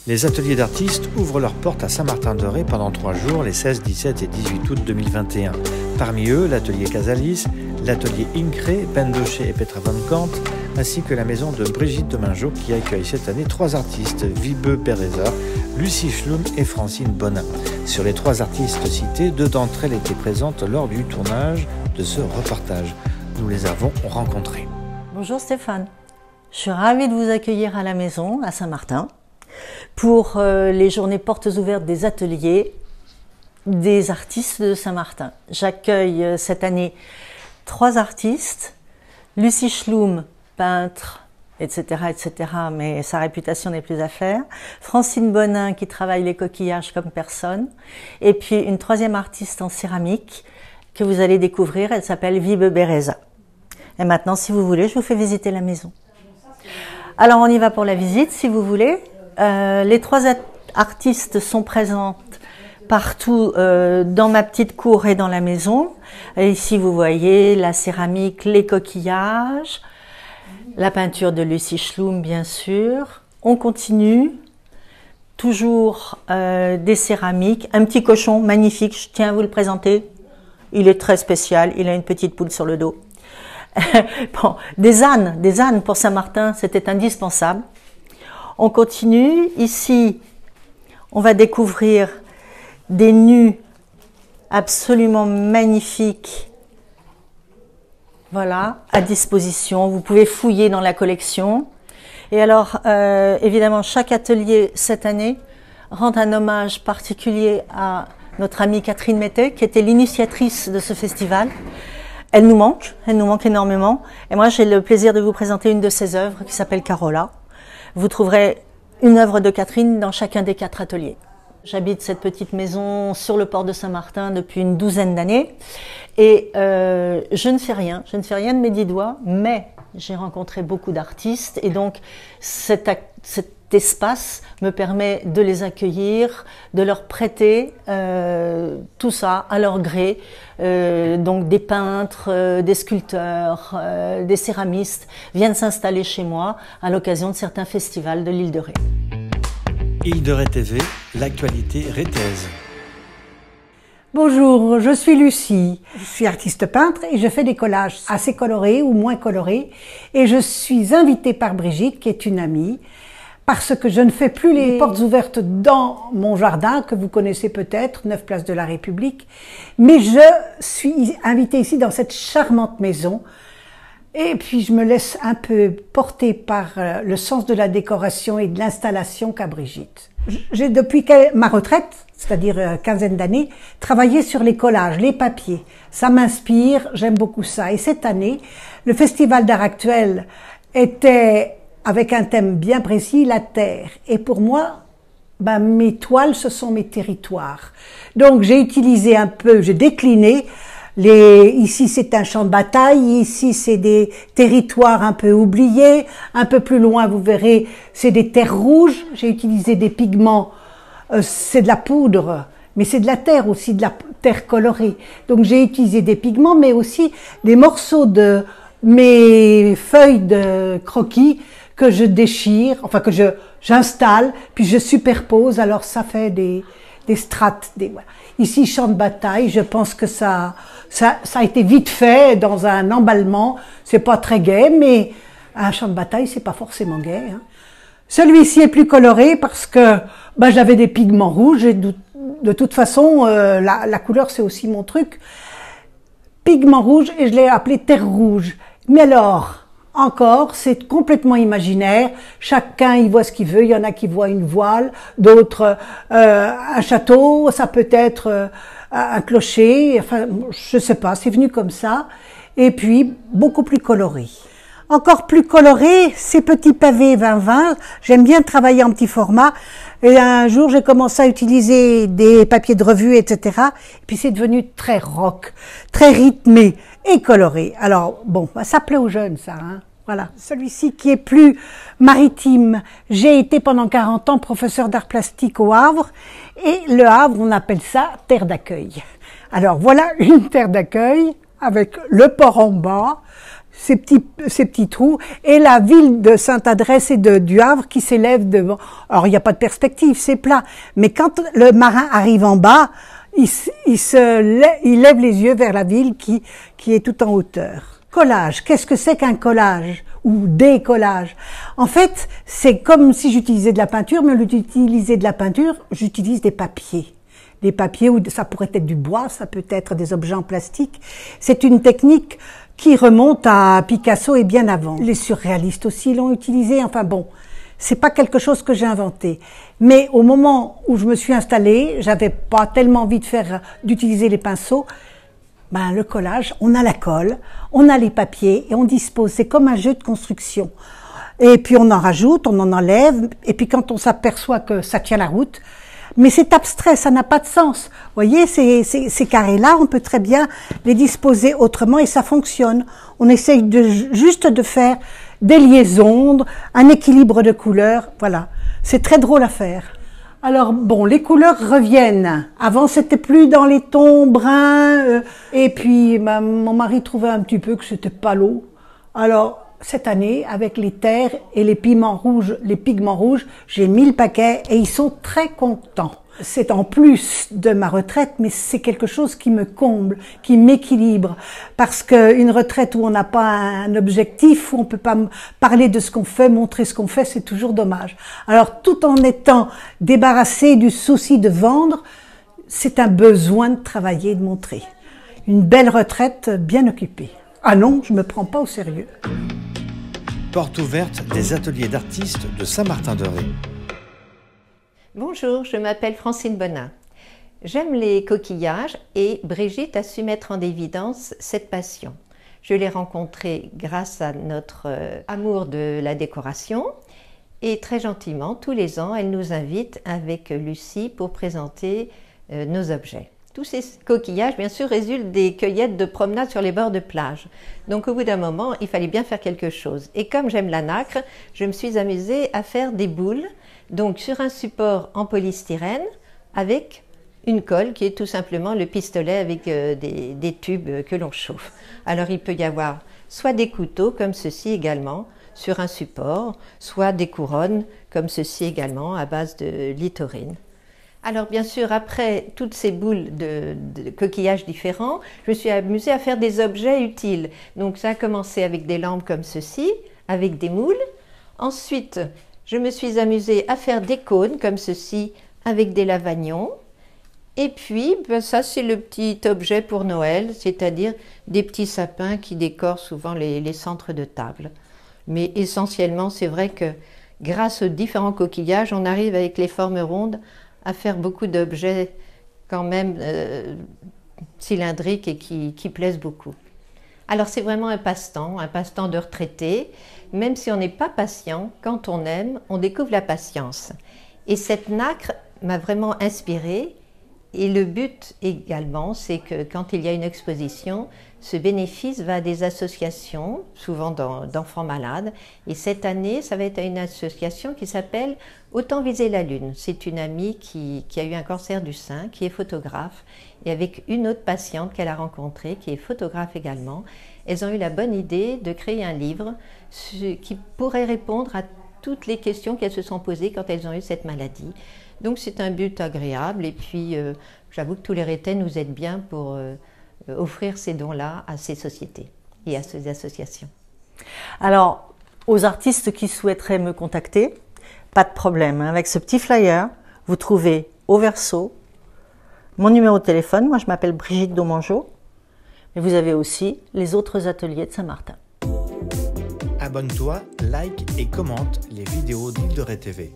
Les ateliers d'artistes ouvrent leurs portes à Saint-Martin-de-Ré pendant 3 jours, les 16, 17 et 18 août 2021. Parmi eux, l'atelier Casalis, l'atelier Incré, Pendoché et Petra von Kant, ainsi que la maison de Brigitte de Mingeot qui accueille cette année 3 artistes, Wiebe Bereza, Lucie Schlum et Francine Bonin. Sur les 3 artistes cités, 2 d'entre elles étaient présentes lors du tournage de ce reportage. Nous les avons rencontrées. Bonjour Stéphane, je suis ravie de vous accueillir à la maison, à Saint-Martin, pour les journées portes ouvertes des ateliers des artistes de Saint-Martin. J'accueille cette année 3 artistes, Lucie Schlum, peintre, etc., mais sa réputation n'est plus à faire, Francine Bonin qui travaille les coquillages comme personne, et puis une 3e artiste en céramique que vous allez découvrir, elle s'appelle Wiebe Bereza. Et maintenant, si vous voulez, je vous fais visiter la maison. Alors on y va pour la visite, si vous voulez. Les 3 artistes sont présentes partout dans ma petite cour et dans la maison. Et ici, vous voyez la céramique, les coquillages, la peinture de Lucie Schlum, bien sûr. On continue, toujours des céramiques. Un petit cochon magnifique, je tiens à vous le présenter. Il est très spécial, il a une petite poule sur le dos. Bon, des ânes pour Saint-Martin, c'était indispensable. On continue. Ici, on va découvrir des nus absolument magnifiques. Voilà, à disposition. Vous pouvez fouiller dans la collection. Et alors, évidemment, chaque atelier cette année rend un hommage particulier à notre amie Catherine Mettet, qui était l'initiatrice de ce festival. Elle nous manque énormément. Et moi, j'ai le plaisir de vous présenter une de ses œuvres qui s'appelle Carola. Vous trouverez une œuvre de Catherine dans chacun des 4 ateliers. J'habite cette petite maison sur le port de Saint-Martin depuis une 12aine d'années. Et je ne fais rien de mes 10 doigts, mais j'ai rencontré beaucoup d'artistes. Et donc, cet espace me permet de les accueillir, de leur prêter tout ça à leur gré. Donc des peintres, des sculpteurs, des céramistes viennent s'installer chez moi à l'occasion de certains festivals de l'île de Ré. Île de Ré TV, l'actualité rétaise. Bonjour, je suis Lucie, je suis artiste peintre et je fais des collages assez colorés ou moins colorés. Et je suis invitée par Brigitte, qui est une amie, parce que je ne fais plus les portes ouvertes dans mon jardin, que vous connaissez peut-être, 9 place de la République, mais je suis invitée ici dans cette charmante maison. Et puis je me laisse un peu porter par le sens de la décoration et de l'installation qu'a Brigitte. J'ai depuis ma retraite, c'est-à-dire quinzaine d'années, travaillé sur les collages, les papiers. Ça m'inspire, j'aime beaucoup ça. Et cette année, le Festival d'art actuel était avec un thème bien précis, la terre. Et pour moi, mes toiles, ce sont mes territoires. Donc j'ai utilisé un peu, j'ai décliné. Ici c'est un champ de bataille, ici c'est des territoires un peu oubliés, un peu plus loin vous verrez c'est des terres rouges, j'ai utilisé des pigments, c'est de la poudre, mais c'est de la terre aussi, de la terre colorée. Donc j'ai utilisé des pigments mais aussi des morceaux de mes feuilles de croquis que je déchire, enfin que j'installe, puis je superpose, alors ça fait des strates. Voilà. Ici, champ de bataille, je pense que ça a été vite fait dans un emballement. C'est pas très gai, mais un champ de bataille, c'est pas forcément gai. Hein. Celui-ci est plus coloré parce que j'avais des pigments rouges et de toute façon, la couleur, c'est aussi mon truc. Pigment rouge et je l'ai appelé terre rouge. Mais alors, encore, c'est complètement imaginaire. Chacun y voit ce qu'il veut. Il y en a qui voient une voile, d'autres un château. Ça peut être un clocher. Enfin, je sais pas. C'est venu comme ça. Et puis beaucoup plus coloré. Encore plus coloré, ces petits pavés 20-20. J'aime bien travailler en petit format. Et un jour, j'ai commencé à utiliser des papiers de revue, etc. Et puis c'est devenu très rock, très rythmé et coloré. Alors bon, ça plaît aux jeunes, ça. Hein. Voilà. Celui-ci qui est plus maritime. J'ai été pendant 40 ans professeur d'art plastique au Havre. Et le Havre, on appelle ça terre d'accueil. Alors voilà une terre d'accueil avec le port en bas. ces petits trous, et la ville de Sainte-Adresse et du Havre qui s'élève devant. Alors il n'y a pas de perspective, c'est plat. Mais quand le marin arrive en bas, il lève les yeux vers la ville qui est tout en hauteur. Collage, qu'est-ce que c'est qu'un collage ou des collages? En fait, c'est comme si j'utilisais de la peinture, mais au lieu d'utiliser de la peinture, j'utilise des papiers. Des papiers, où ça pourrait être du bois, ça peut être des objets en plastique. C'est une technique qui remonte à Picasso et bien avant. Les surréalistes aussi l'ont utilisé. Enfin bon, c'est pas quelque chose que j'ai inventé. Mais au moment où je me suis installée, j'avais pas tellement envie d'utiliser les pinceaux. Ben, le collage, on a la colle, on a les papiers et on dispose. C'est comme un jeu de construction. Et puis on en rajoute, on en enlève. Et puis quand on s'aperçoit que ça tient la route, mais c'est abstrait, ça n'a pas de sens. Vous voyez, ces carrés-là, on peut très bien les disposer autrement et ça fonctionne. On essaye juste de faire des liaisons, un équilibre de couleurs, voilà. C'est très drôle à faire. Alors bon, les couleurs reviennent. Avant, c'était plus dans les tons bruns. Et puis, mon mari trouvait un petit peu que c'était pas l'eau. Alors, cette année, avec les terres et les pigments rouges, j'ai mis le paquet et ils sont très contents. C'est en plus de ma retraite, mais c'est quelque chose qui me comble, qui m'équilibre. Parce qu'une retraite où on n'a pas un objectif, où on peut pas parler de ce qu'on fait, montrer ce qu'on fait, c'est toujours dommage. Alors, tout en étant débarrassé du souci de vendre, c'est un besoin de travailler et de montrer. Une belle retraite bien occupée. Ah non, je me prends pas au sérieux. Porte ouverte des ateliers d'artistes de Saint-Martin-de-Ré. Bonjour, je m'appelle Francine Bonin. J'aime les coquillages et Brigitte a su mettre en évidence cette passion. Je l'ai rencontrée grâce à notre amour de la décoration et très gentiment, tous les ans, elle nous invite avec Lucie pour présenter nos objets. Tous ces coquillages, bien sûr, résultent des cueillettes de promenade sur les bords de plage. Donc, au bout d'un moment, il fallait bien faire quelque chose. Et comme j'aime la nacre, je me suis amusée à faire des boules, donc sur un support en polystyrène, avec une colle qui est tout simplement le pistolet avec des tubes que l'on chauffe. Alors, il peut y avoir soit des couteaux, comme ceci également, sur un support, soit des couronnes, comme ceci également, à base de littorine. Alors bien sûr, après toutes ces boules de coquillages différents, je me suis amusée à faire des objets utiles. Donc ça a commencé avec des lampes comme ceci, avec des moules. Ensuite, je me suis amusée à faire des cônes comme ceci, avec des lavagnons. Et puis, ben ça c'est le petit objet pour Noël, c'est-à-dire des petits sapins qui décorent souvent les centres de table. Mais essentiellement, c'est vrai que grâce aux différents coquillages, on arrive avec les formes rondes à faire beaucoup d'objets quand même cylindriques et qui plaisent beaucoup. Alors c'est vraiment un passe-temps de retraité. Même si on n'est pas patient, quand on aime, on découvre la patience. Et cette nacre m'a vraiment inspirée. Et le but également, c'est que quand il y a une exposition, ce bénéfice va à des associations, souvent d'enfants malades. Et cette année, ça va être à une association qui s'appelle Autant viser la lune. C'est une amie qui a eu un cancer du sein, qui est photographe, et avec une autre patiente qu'elle a rencontrée, qui est photographe également, elles ont eu la bonne idée de créer un livre qui pourrait répondre à toutes les questions qu'elles se sont posées quand elles ont eu cette maladie. Donc c'est un but agréable et puis j'avoue que tous les Rétais nous aident bien pour offrir ces dons-là à ces sociétés et à ces associations. Alors, aux artistes qui souhaiteraient me contacter, pas de problème. Avec ce petit flyer, vous trouvez au verso mon numéro de téléphone. Moi, je m'appelle Brigitte Domangeau. Mais vous avez aussi les autres ateliers de Saint-Martin. Abonne-toi, like et commente les vidéos d'Île de Ré TV.